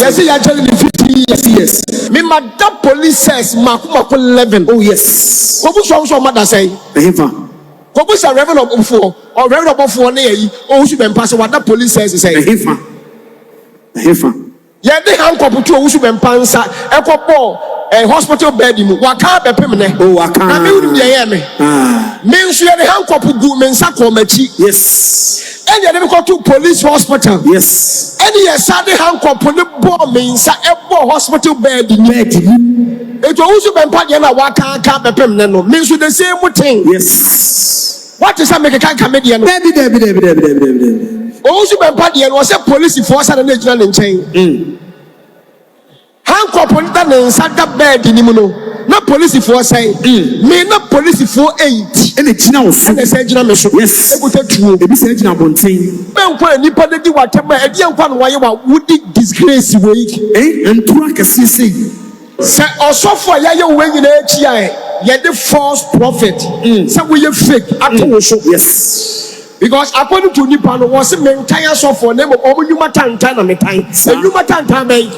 Yes, you are telling me 50 years. Yes. Me madam police says Makumako 11. Oh yes. Kobu so mother say. Kobu sa reverend of Bufo or reverend of Bufo ne o su ben pass what that police says say. Hefa. Yeah, they hand couple to who ben pansa e ko hospital bed mu waka bepem ne. Oh waka. Na me wudi ye me. Me nso ye hand couple gu me nsa ko machi. Yes. And you go to police hospital. Yes. And you Sunday hand couple the bomb means a hospital bed. It was also been part of waka bepem ne no. Means the same thing. Yes. What is that make a comedian? Also been part of was a police force and a national in chain. Hand couple that inside that bed in Imuno. Not police for say, me not police for 8. And it's now and the surgeon mission. Yes, it be surgeon abonting. Ben when you put the whatever a dear one why you would disgrace week. And track a CC. Say also for ya way in HI, yet the false prophet. So we are fake at all. Yes. Because according to Nippon was a main tire so for name of Omumatan Tana Metai. So you matan make.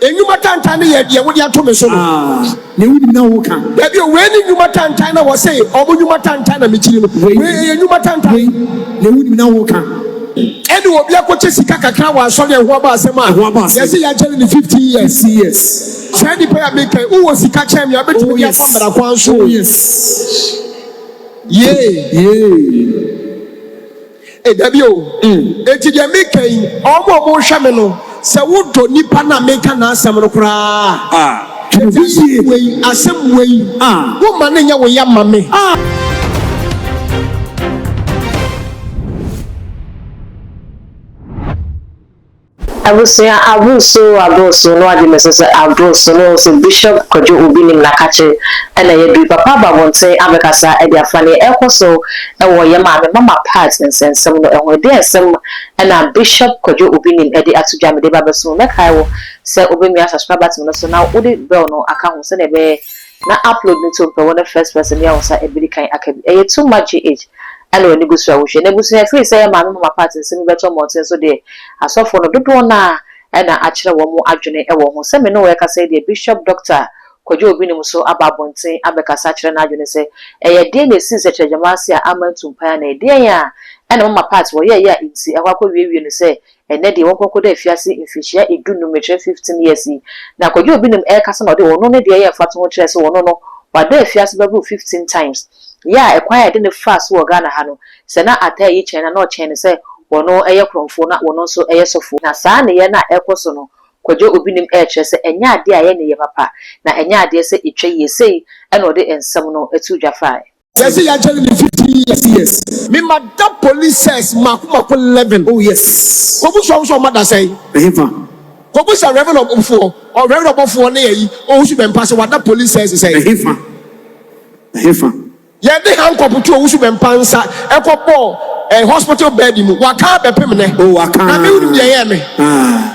And you matan tana yet, what you have to mention. They wouldn't know who can. That you when you matan tana was saying, or you matan tana Michin, where you matan tana, they wouldn't know who can. And you will be a coach, Sikaka, sorry, and Waba Sama. Yes, you are telling me 50 years. Yes. Sandy Prayer Maker, who was the catcher, you are better to be a farmer at one show. Yes. Hey, W. It's the making almost shamano. So, what do Nipana make an answer? Way, a some way. Woman in your way, mammy. Abuso no adi mesese abuso no so Bishop Kojo Obinim na kache ena ye bi papa ba wonte abekasa e dia fane ekoso e wo ye mama part nsensem no ehwe de ensem ena Bishop Kojo Obinim e de atudwa me de ba beso me kai wo se obemi subscribe to no so na wo de bell no aka ho se ne be na upload ni to pe wona first person ya wo sa e bi kan aka bi e too much age Hello, Nigusu, Nebusu, free say, Mamma Party, send better mountains so day. I saw for no do na, and I actually one more adjourned a woman. Send me no work, I say the Bishop Doctor, Kojo Obinim so about Bonte, Abeka Sachin Adjun say, a dear, they see such a Jamasia, Aman to Pane, dear, and on my parts were in see, a wako we say, and then they won't go there if you see if you share it do no mature 15 years. Now, Kojo Obinim air customer, they will no dear Fatima Chess or no, but there if you ask 15 times. Yeah, acquired in the fast war Ghana Hano. Sena at each and no chain say, or no air cromphona, or no so air so full. Na Sana Yana Ecosono, Kojo Obinim Airchess, and ya dear any papa. Na and ya dear say it ye say, and or the and some no a 2 Jafai. Yes, you are telling me 50 years. Yes. Me madam police says Makumako 11. Oh yes. Kobu so mother say. Kobu sa reverend of Bufo or reverend of Bufo ne o su ben pass what that police says say. Yeah, they hand couple to who ben pansa e ko hospital bed mu waka bepem ne. Oh waka. Na me wudi ye me.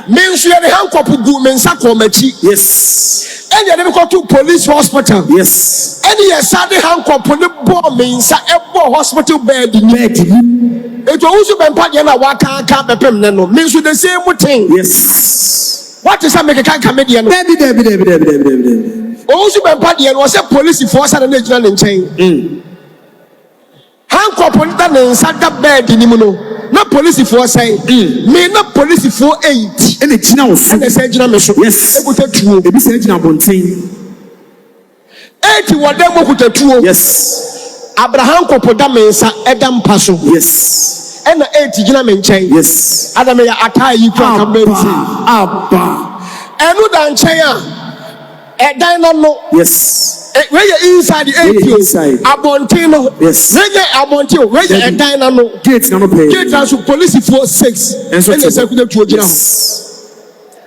Me nso ye hand couple gu me nsa ko machi. Yes. And you go to police hospital. Yes. And you Sunday hand couple the bomb me nsa e hospital bed mu. It was also been part of waka bepem ne no. Me nso the same thing. Yes. What is that make a comedian? Also been part of was a police force and a national in chain. Hand couple that inside that bed in Imuno. Not police for say, me not police for 8. And it's now and the surgeon mission. Yes, it be surgeon abonting. 8 what them with the two. Yes, Abraham couple that means Adam Paso. Yes, and the 8 gentlemen chain. Yes, Adam attire you can be Abba. And no dan chain. No. Yes. Where you inside the ATO, Abontino. Yes. Where you Abontino, where you no. Gates no pay. Gates to police for 6. And so the second to general.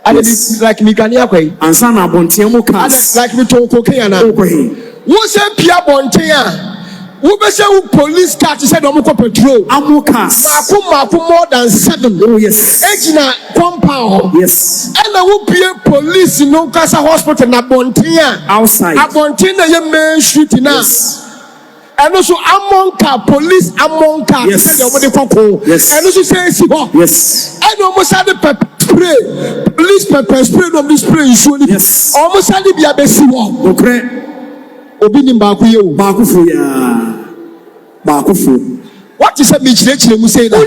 And it's like me can yakwe. And son Abontino cars. Like me to cocaine. Who said Pia Bontea? Who be say police car said Omuko patrol. Amukas. Maku more than 7. Oh yes. Ejina compound. Yes. And I will be a police in Nokasa hospital na Bontea. Outside. Abontea ye main street now. Yes. and also among car police among car. Yes. Yes. And also say yes. And almost had the pepper spray, police pepper spray on this spray usually. Yes. Almost had to be a best one. Okay. Obinim bakuyo. Bakufu ya. Bakufu. What is a michile mu say that?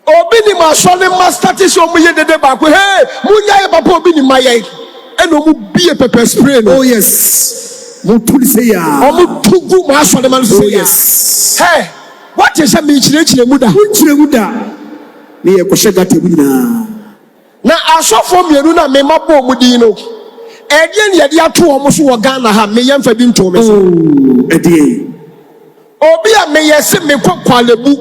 Obinim asole master so mu ye dede baku. Hey, munya e papa obinim maye. And no mu be a pepper spray. Oh yes. Mutuli say ya. Omu tugu ma asole man say ya. Hey, what is a michile mu da? Michile mu da. Me e ko shega tebu na. Na asofo mienu na me mabo mu din no. Edie ne de ato omo so wo Ghana ha me yemfa bi nto me so. Edie. Obi a me yesi me kwakwalebu.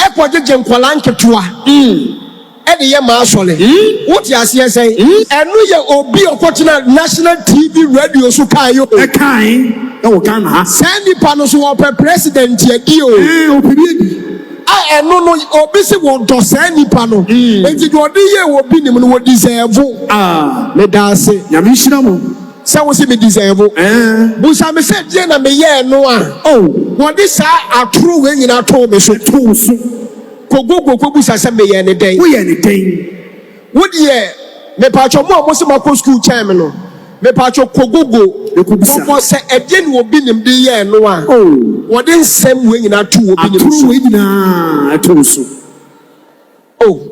Ekwojeje nkwala nketua. Ede ye ma asole. What you say say? Enu ye obi okotina national TV radio so kan yo. E kan e wo Ghana ha. Send nipa no so wo president ye di o. Obi Enu no obi se wo do send nipa no. Enti do odi ye obi nim no wo deserve. Me dance. Nyame hira mo. Se wo se me deserve. Busa me se die na me ye no a. What this atru we nyina to me so to so. Kogogo busa se me ye ne den. Wo ye ne den. Wo de me pa cho mo se ma school time no. Me pa cho kogogo ko se edie ni obi nim de ye no a. What den same we nyina to obi nim so. Atru we nyina to so.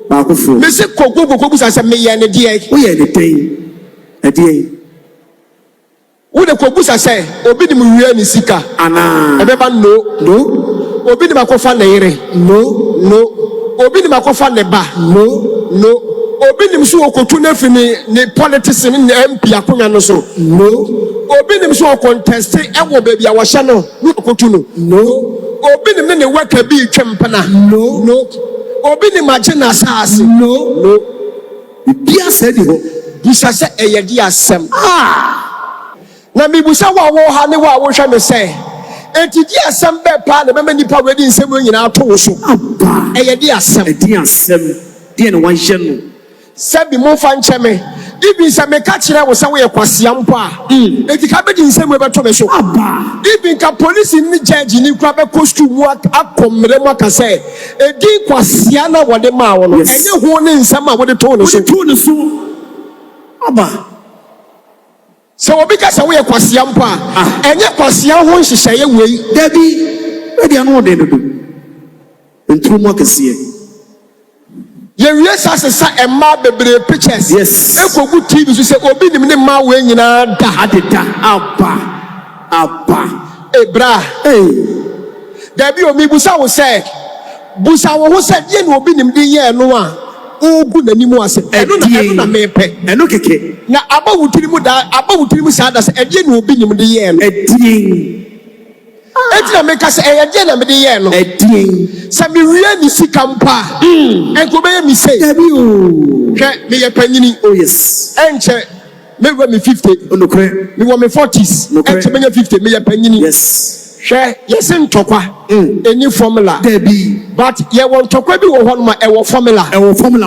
Ba ko fo. Me se kogogo busa se me ye ne de. Wo ye ne den. Edie. Wo de kobusa say obi nim wiye ni sika ana ebeba no obi nim akofa na yire no obi nim akofa ne ba no obi nim so okotu na fini ni politics ni MP akonya no so obi nim so contest ewo ba bia wo hye no okotu no obi nim ne waka bi twempa na no obi nim agena saase no bia said ho busa say eyedi asem na mibusa wa wo ha ne wa wo hwe me say enti di asem be pa na mema nipa wedi nsem nyina to wo so eye di asem di ne wan hye no sabi mo fa nche me ibi se me ka kire wo se wo ye kwasea mpo a enti ka be di nsem we be to me so ibi ka police ni judge ni kwa be costume mu akomre mo ka say edi kwasea na wo de ma wo no enye ho ne nsem a wo de to no so aba so obi ka se wo ye kwasea mpo a enye kwasea ho nhihye ye wei dabi e dia no de no do entru mo kese ye wie sa emma bebre pictures yes ekogu TV so se obi nim ne ma we nyina da adeda aba ebra dabi omi busa wo se busa wo ho se ye ne obi nim de ye no a ogu nanimu ase eno na mepe eno keke na abawutiri mu sada se edie ne obi nim de ye no edie eti na meka se edie na me de ye no edie se me wie ni sika mpa enko be ye mi se dabi o hwe me ye panyini oh yes enche me we me 50 onokre me wo me 40s enche me ye 50 me ye panyini yes hwe yes ntokwa any formula dabi but ye won ntokwa bi wo ho no ma e wo formula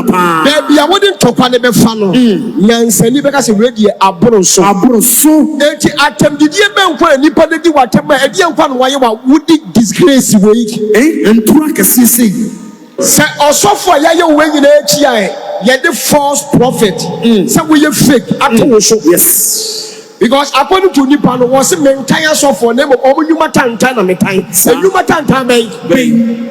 pa dabi a wodi ntokwa ne be fa no nyansani be ka se radio aboro so enti atemdidie be nkwa nipa de di watema e die nkwa no waye wa wodi disgrace we entura kasisi se osofo ya ye we nyina echi a ye the false prophet se we ye fake ato so yes because according to nipa no was mentan so for name omunyuma tantan na metan enyuma tantan ben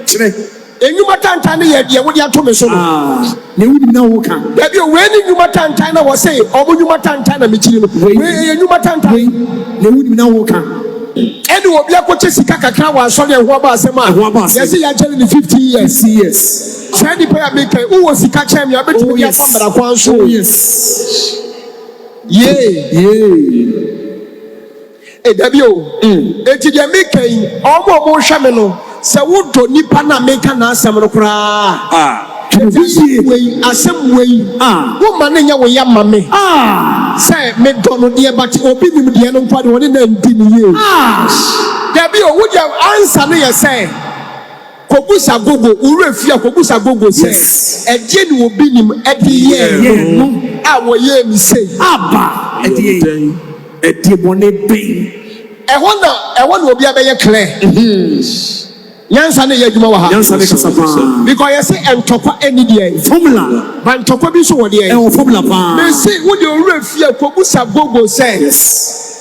kire enyuma tantan ne ye de wo de ato me so no ne wudi na wo kan dabi o we ni nyuma tantan na wo say omunyuma tantan na me kiri no we enyuma tantan ne wudi na wo kan eni obi akoche sika kakra wa so ne ho ba asem a yes ya jeli ni 50 years say di prayer make who was sika chem ya betu ya kwa mara kwa so yes dabi o enti de make omo hwe me no se wo do nipa na make na asem no kra asem wei wo ma ne nya wo ya ma me say me do no de but obi nim de no mpa de woni na ndi ni ye dabi o wo de answer no ye say kobusa gogo ure fia kobusa gogo say edie ni obi nim edi ye no a wo ye mi say aba edie bone ben ehona obi abeye clear yansa ne yadwuma wa ha yansa ne kasapa because you say entokwa eni dia formula but entokwa bi so wo dia e formula pa me say wo de owura fie kobusa gogo says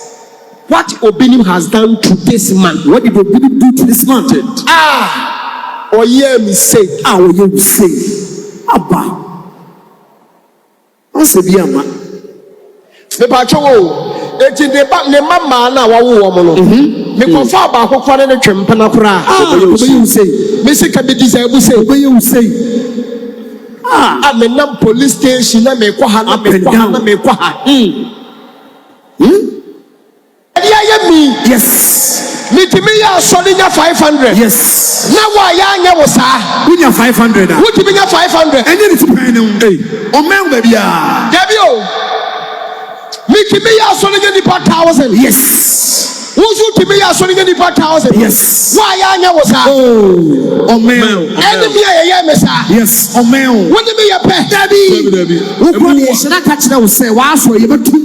what Obinim has done to this man. What did Obinim do to this man? Oh yeah, me say. Oh yeah, me say. Abba. What's the biama? The patrol. Eti de ba ne mama na wa wo mo no. Me konfa ba akokwa ne twempa na kura. Obinim say. Me say ka be deserve say. Obinim say. Me nam police station na me kwa ha na me kwa ha. Yes. Me ya solinya 500. Yes. Na wa ya anya wo sa. Unya 500. Wuti me nya 500. Enye ni tipan no. O men ba bia. Debi o. Me ya solinya ni 1000. Yes. Wuti me ya solinya ni 1000. Yes. Wa ya anya wo sa. Oh. O men. Enemy ya me sa. Yes. O men. Wuti me ya pe. Debi. Wo ko ni se na ka kire wo se wa so ye betu.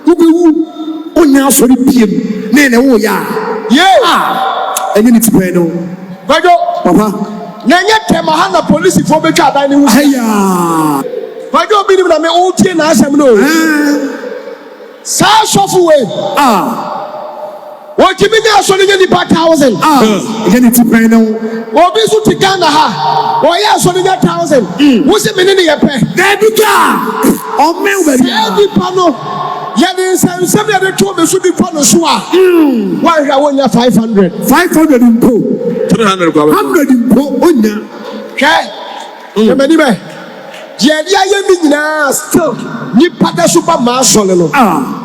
Ubewu. Onya so ri piem. Na wo ya. Yeah. Enye ni tipan no. Bajo. Papa. Na nye tema ha na police fo be twa dan ni wu. Aya. Bajo bi ni na me o tie na asem no. Sa sofu we. What you mean you so ni 1000? Enye ni tipan no. Obi su ti Ghana ha. O ya so ni 1000. Wo se me ni ye pe. Debi ka. O men ba bia. Debi pa no. Ya de sem ya de to me su bi pa no so a. Wa hwa wonya 500. 500 impo. 300 kwa. 100 impo onya. Hwe. Ya mani be. Je dia ye mi nyina still ni pada so ba ma so le no.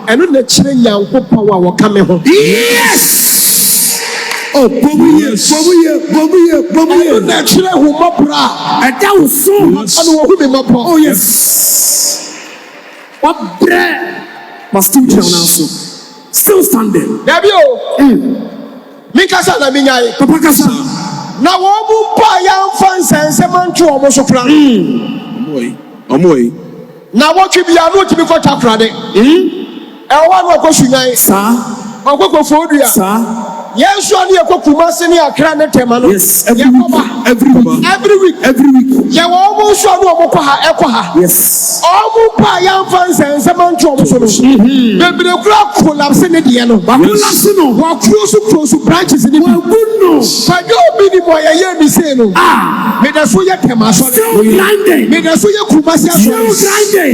Eno na kire Nyankopon wa wo ka me ho. Yes. Oh, bobuye. Eno na kire hu mobra. Ada wo so. Anu wo hu me mopo. Oh yes. What bread? But still so. Still standing. Dabi o. Mi kasa na mi nyai. Papa kasa. Na wo mu pa ya mfa nsense mantu o mo so kra. Omoy. Na wo twi bia no tibi ko takra de. E wa no ko sunyan. Sa. Okoko fodua. Sa. Yes, one year Kumasi ni Accra ne Temano. Yes, every week. Ya almost one more Ekoha. Yes. Almost by young fans and Saman Thompson. Maybe the clock collapse in the Diano. Babulasino, walk close to branches in the goodness. But you'll be the boy I hear me say no. Made us so yet Temaso. Made us so yet Kumasi.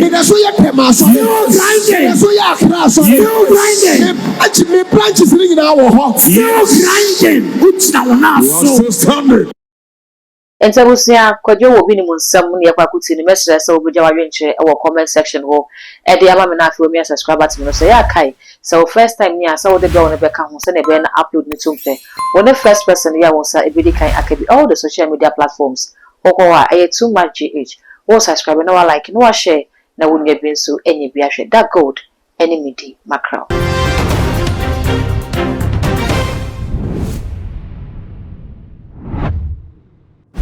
Made us so yet Temaso. So ya class. Me branches in our hot. Grinding, which now now so standard. And so we see a Kojo Obinim some near Pakuti in the message so we jaw our comment section ho. At the Amamina for me subscriber to me say Kai. So first time near so the girl on the back and send a ben upload me to when the first person here was a video kind I all the social media platforms. Okoa I too much GH. Or subscribe no like no share na wouldn't have been so any be that gold enemy macro.